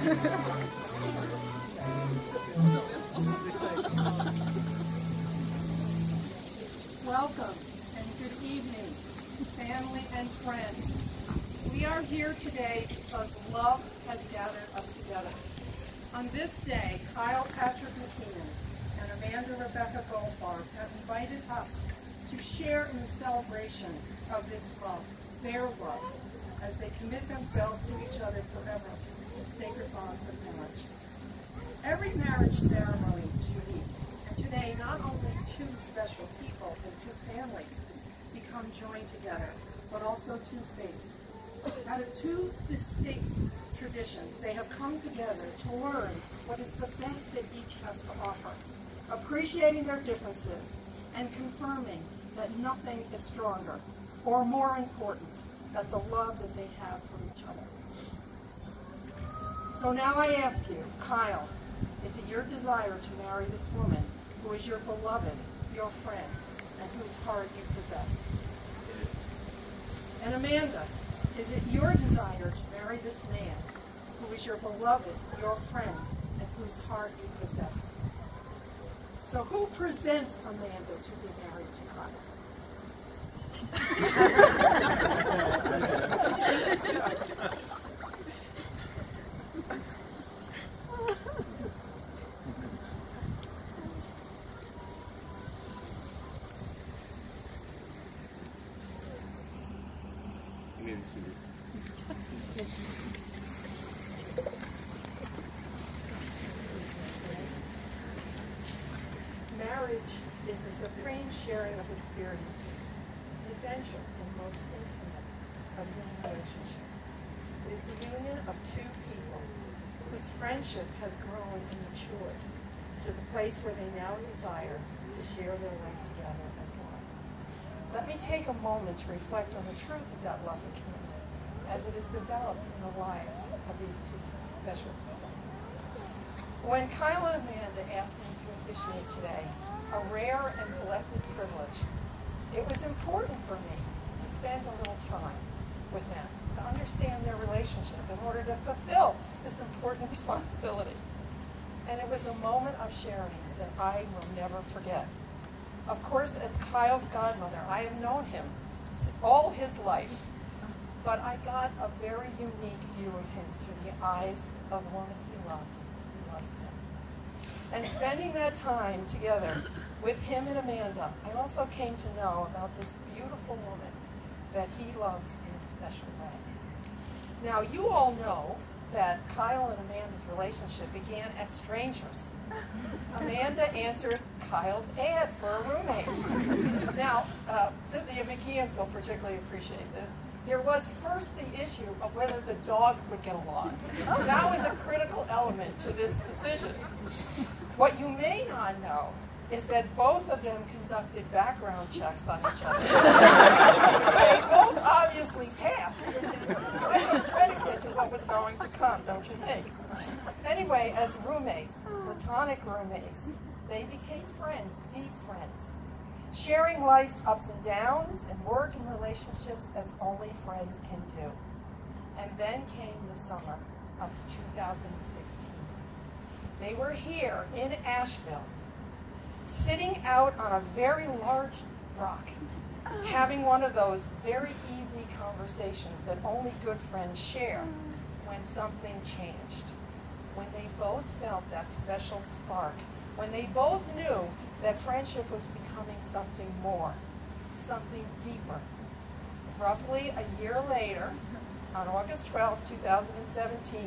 Welcome and good evening, family and friends. We are here today because love has gathered us together. On this day, Kyle Patrick McKeon and Amanda Rebecca Goldfarb have invited us to share in the celebration of this love, their love, as they commit themselves to each other forever in sacred bonds of marriage. Every marriage ceremony is unique, and today not only two special people and two families become joined together, but also two faiths. Out of two distinct traditions, they have come together to learn what is the best that each has to offer, appreciating their differences and confirming that nothing is stronger or more important than the love that they have for each other. So now I ask you, Kyle, is it your desire to marry this woman who is your beloved, your friend, and whose heart you possess? And Amanda, is it your desire to marry this man who is your beloved, your friend, and whose heart you possess? So who presents Amanda to be married to Kyle? Marriage is a supreme sharing of experiences, an adventure in the most intimate of human relationships. It is the union of two people whose friendship has grown and matured to the place where they now desire to share their life together as one. Let me take a moment to reflect on the truth of that love and commitment as it is developed in the lives of these two special people. When Kyle and Amanda asked me to officiate today, a rare and blessed privilege, it was important for me to spend a little time with them, to understand their relationship in order to fulfill this important responsibility. And it was a moment of sharing that I will never forget. Of course, as Kyle's godmother, I have known him all his life, but I got a very unique view of him through the eyes of the woman he loves. Him. And spending that time together with him and Amanda, I also came to know about this beautiful woman that he loves in a special way. Now, you all know that Kyle and Amanda's relationship began as strangers. Amanda answered Kyle's ad for a roommate. Now, the McKeons will particularly appreciate this. There was first the issue of whether the dogs would get along. That was a critical element to this decision. What you may not know is that both of them conducted background checks on each other. They both obviously passed, which is a predicate to what was going to come, don't you think? Anyway, as roommates, platonic roommates, they became friends, deep friends, sharing life's ups and downs and work and relationships as only friends can do. And then came the summer of 2016. They were here in Asheville, sitting out on a very large rock, having one of those very easy conversations that only good friends share when something changed, when they both felt that special spark, when they both knew that friendship was becoming something more, something deeper. Roughly a year later, on August 12, 2017,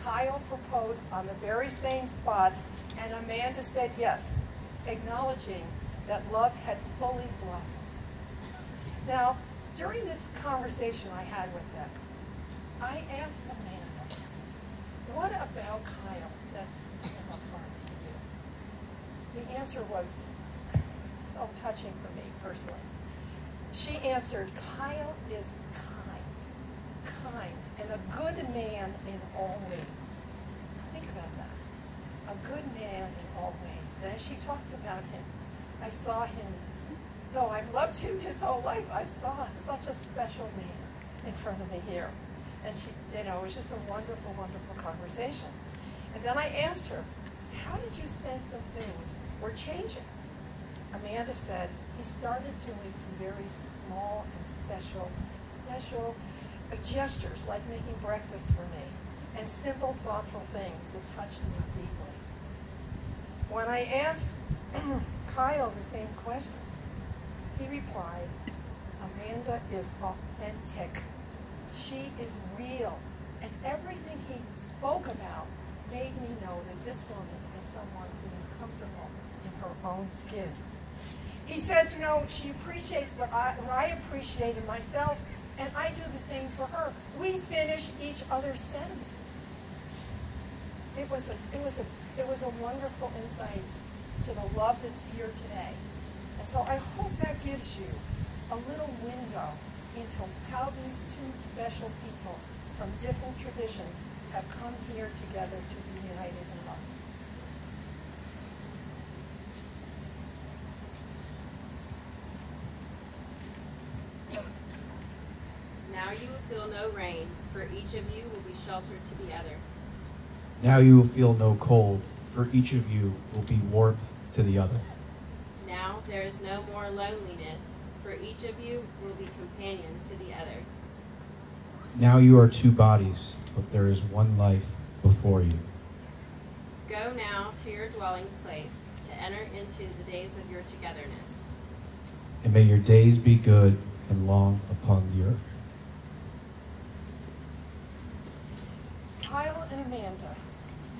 Kyle proposed on the very same spot, and Amanda said yes, acknowledging that love had fully blossomed. Now, during this conversation I had with them, I asked Amanda, what about Kyle sets him apart from you? The answer was so touching for me personally. She answered, Kyle is kind, and a good man in all ways. Think about that. A good man in all ways. And as she talked about him, I saw him, though I've loved him his whole life, I saw such a special man in front of me here. And she, it was just a wonderful, wonderful conversation. And then I asked her, how did you sense some things were changing? Amanda said, he started doing some very small and special gestures, like making breakfast for me, and simple, thoughtful things that touched me deeply. When I asked Kyle the same questions, he replied, Amanda is authentic. She is real. And everything he spoke about made me know that this woman is someone who is comfortable in her own skin. He said, she appreciates what I appreciate in myself, and I do the same for her. We finish each other's sentences. It was a wonderful insight to the love that's here today. And so I hope that gives you a little window into how these two special people from different traditions have come here together to be united in love. Now you will feel no rain, for each of you will be sheltered to the other. Now you will feel no cold, for each of you will be warmth to the other. Now there is no more loneliness, for each of you will be companion to the other. Now you are two bodies, but there is one life before you. Go now to your dwelling place to enter into the days of your togetherness. And may your days be good and long upon the earth. Kyle and Amanda,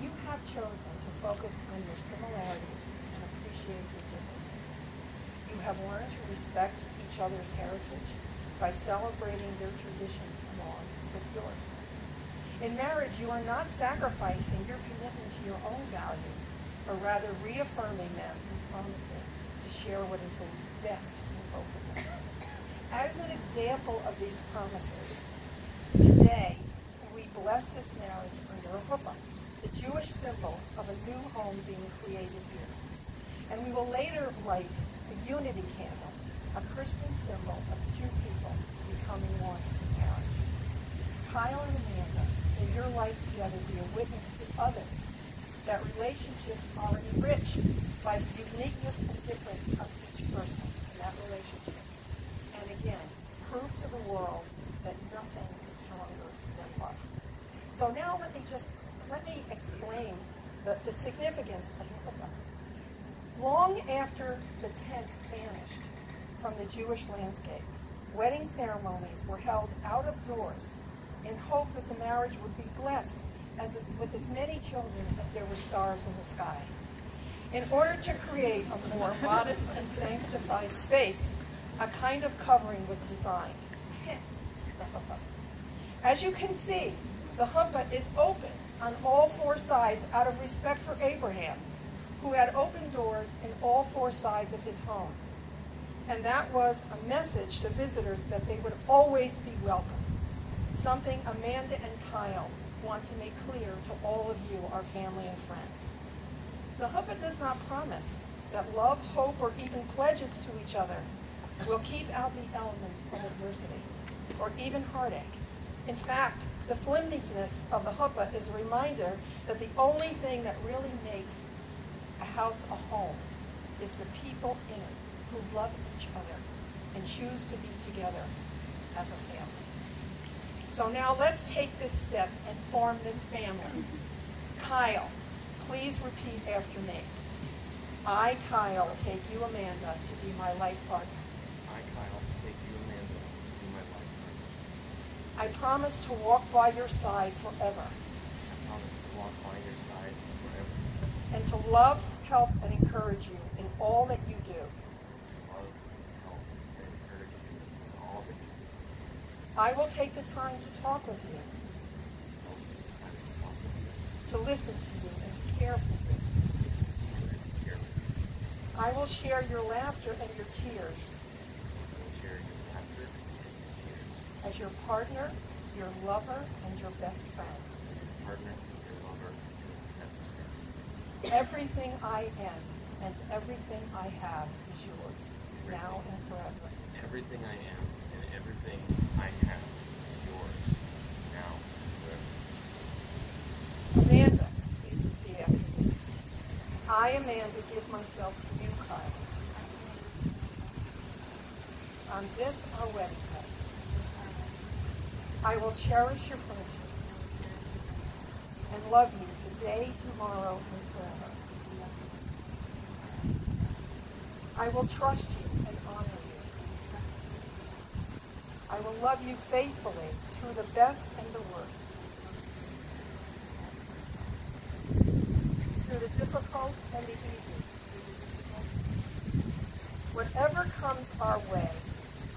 you have chosen to focus on your similarities and appreciate your differences. You have learned to respect each other's heritage by celebrating their traditions along with yours. In marriage, you are not sacrificing your commitment to your own values, but rather reaffirming them and promising to share what is the best in both of them. As an example of these promises, today we bless this marriage under a chuppah, the Jewish symbol of a new home being created here. And we will later light a unity candle, a Christian symbol of two people becoming one in marriage. Kyle and Amanda, may your life together be a witness to others that relationships are enriched by the uniqueness and difference of each person in that relationship. And again, prove to the world that nothing is stronger than love. So now let me explain the significance of chuppah. Long after the tents vanished from the Jewish landscape, wedding ceremonies were held out of doors in hope that the marriage would be blessed with as many children as there were stars in the sky. In order to create a more modest and sanctified space, a kind of covering was designed, hence the chuppah. As you can see, the chuppah is open on all four sides out of respect for Abraham, who had open doors in all four sides of his home. And that was a message to visitors that they would always be welcome. Something Amanda and Kyle want to make clear to all of you, our family and friends. The chuppah does not promise that love, hope, or even pledges to each other will keep out the elements of adversity or even heartache. In fact, the flimsiness of the chuppah is a reminder that the only thing that really makes a house a home is the people in it who love each other and choose to be together as a family. So now let's take this step and form this family. Kyle, please repeat after me. I, Kyle, take you, Amanda, to be my life partner. I, Kyle, take you, Amanda, to be my life partner. I promise to walk by your side forever. I promise to walk by your side forever. And to love, help, and encourage you in all that you do. To love, help, and encourage you in all that you do. I will take the time to talk with you, to listen to you, and to care for you. I will share your laughter and your tears. I will share your laughter and your tears. As your partner, your lover, and your best friend. Your partner, your lover, and your best friend. Everything I am and everything I have is yours, now and forever. Everything I am and everything I have is yours, now I, Amanda, give myself to you, Kyle. On this, our wedding day, I will cherish your friendship and love you today, tomorrow, and forever. I will trust you and honor you. I will love you faithfully through the best and the worst, through the difficult and the easy. Whatever comes our way,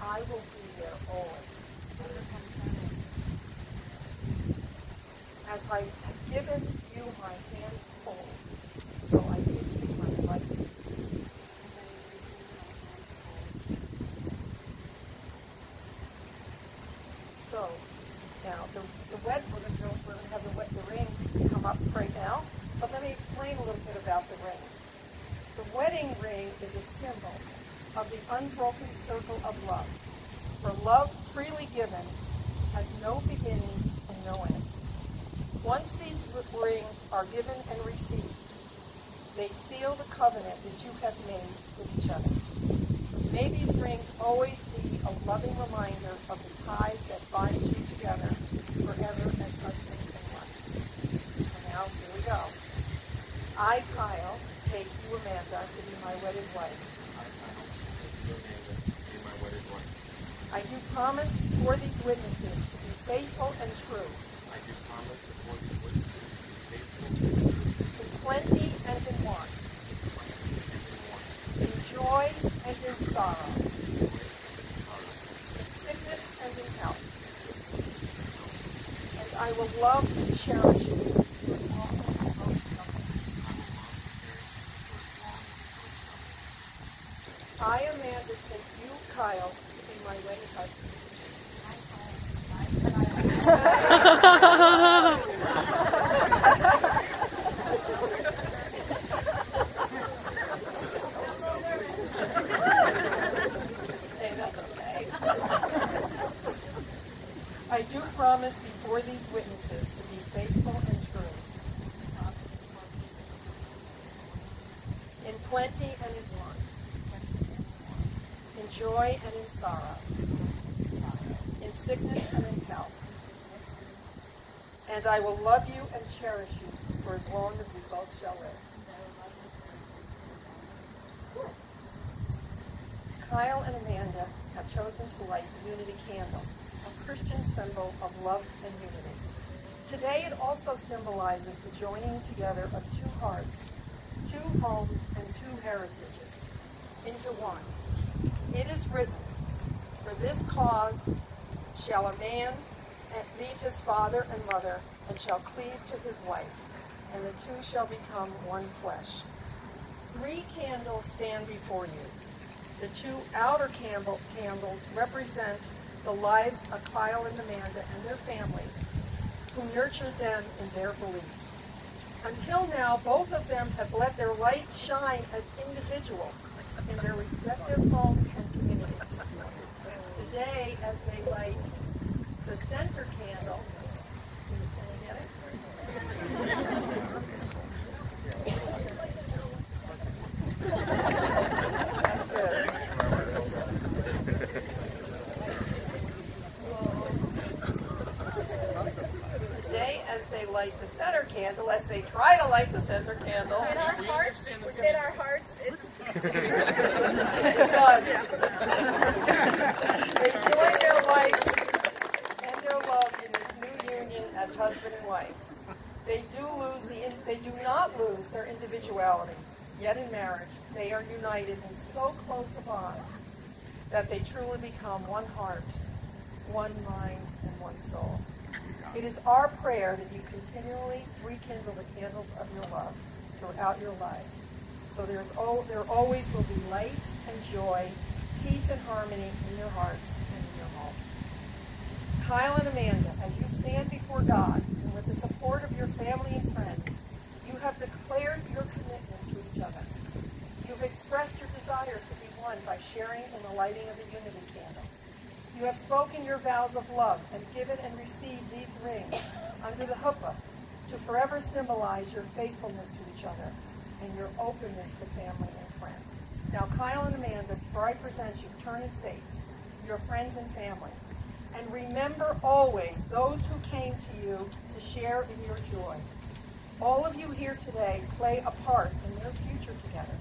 I will be there always. As I have given you my hand hold, so I give you my life. So, now we're going to have the rings come up right now, but let me explain a little bit about the rings. The wedding ring is a symbol of the unbroken circle of love, for love freely given has no beginning and no end. Once these rings are given and received, they seal the covenant that you have made with each other. May these rings always be a loving reminder of the ties that bind you together forever as husband and wife. So now, here we go. I, Kyle, take you, Amanda, to be my wedded wife. I do promise before these witnesses to be faithful and true. I do promise before these witnesses to be faithful and true. In plenty and in want. In joy and in sorrow. In sickness and in health. And I will love and cherish you. I, Amanda, take you, Kyle, to be my wedded husband. Hey, that's okay. I do promise before these witnesses to be faithful and true. In plenty and in want. In joy and in sorrow, in sickness and in health. And I will love you and cherish you for as long as we both shall live. Kyle and Amanda have chosen to light the Unity Candle, a Christian symbol of love and unity. Today it also symbolizes the joining together of two hearts, two homes, and two heritages into one. It is written, for this cause shall a man leave his father and mother, and shall cleave to his wife, and the two shall become one flesh. 3 candles stand before you. The 2 outer candles represent the lives of Kyle and Amanda and their families, who nurtured them in their beliefs. Until now, both of them have let their light shine as individuals in their respective homes and communities. Today, as they light the center candle, can you get it? That's good. Today, as they light the center candle, as they try to light the center candle, in our hearts, it's done. They join their life and their love in this new union as husband and wife. They do not lose their individuality. Yet in marriage, they are united in so close a bond that they truly become one heart, one mind, and one soul. It is our prayer that you continually rekindle the candles of your love throughout your lives. So there always will be light and joy, peace and harmony in your hearts and in your home. Kyle and Amanda, as you stand before God and with the support of your family and friends, you have declared your commitment to each other. You've expressed your desire to be one by sharing in the lighting of the Unity Candle. You have spoken your vows of love and given and received these rings under the huppah to forever symbolize your faithfulness to each other. and your openness to family and friends. Now, Kyle and Amanda, before I present you, turn and face your friends and family. And remember always those who came to you to share in your joy. All of you here today play a part in their future together.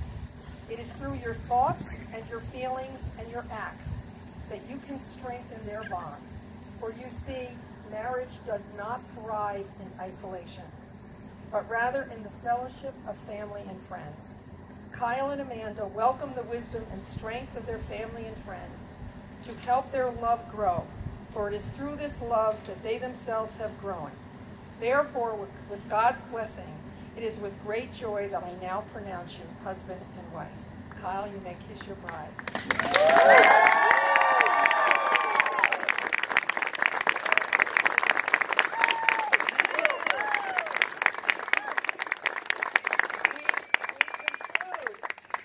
It is through your thoughts and your feelings and your acts that you can strengthen their bond. For you see, marriage does not thrive in isolation, but rather in the fellowship of family and friends. Kyle and Amanda welcome the wisdom and strength of their family and friends to help their love grow, for it is through this love that they themselves have grown. Therefore, with God's blessing, it is with great joy that I now pronounce you husband and wife. Kyle, you may kiss your bride.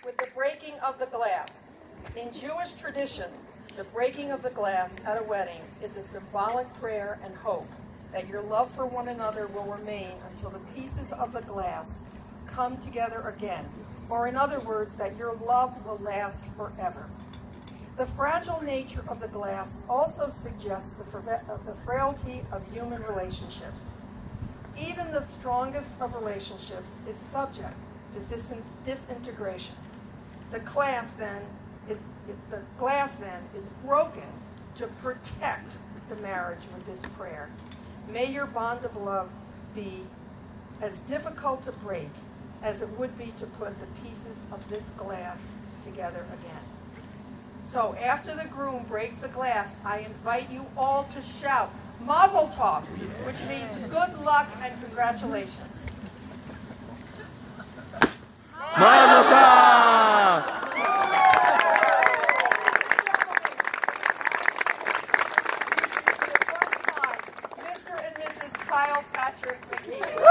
With the breaking of the glass. In Jewish tradition, the breaking of the glass at a wedding is a symbolic prayer and hope that your love for one another will remain until the pieces of the glass come together again, or in other words, that your love will last forever. The fragile nature of the glass also suggests the frailty of human relationships. Even the strongest of relationships is subject to disintegration. The glass then is broken to protect the marriage with this prayer. May your bond of love be as difficult to break as it would be to put the pieces of this glass together again. So after the groom breaks the glass, I invite you all to shout Mazel Tov, which means good luck and congratulations. Mazel Tov! Mr. and Mrs. Kyle Patrick McKeon.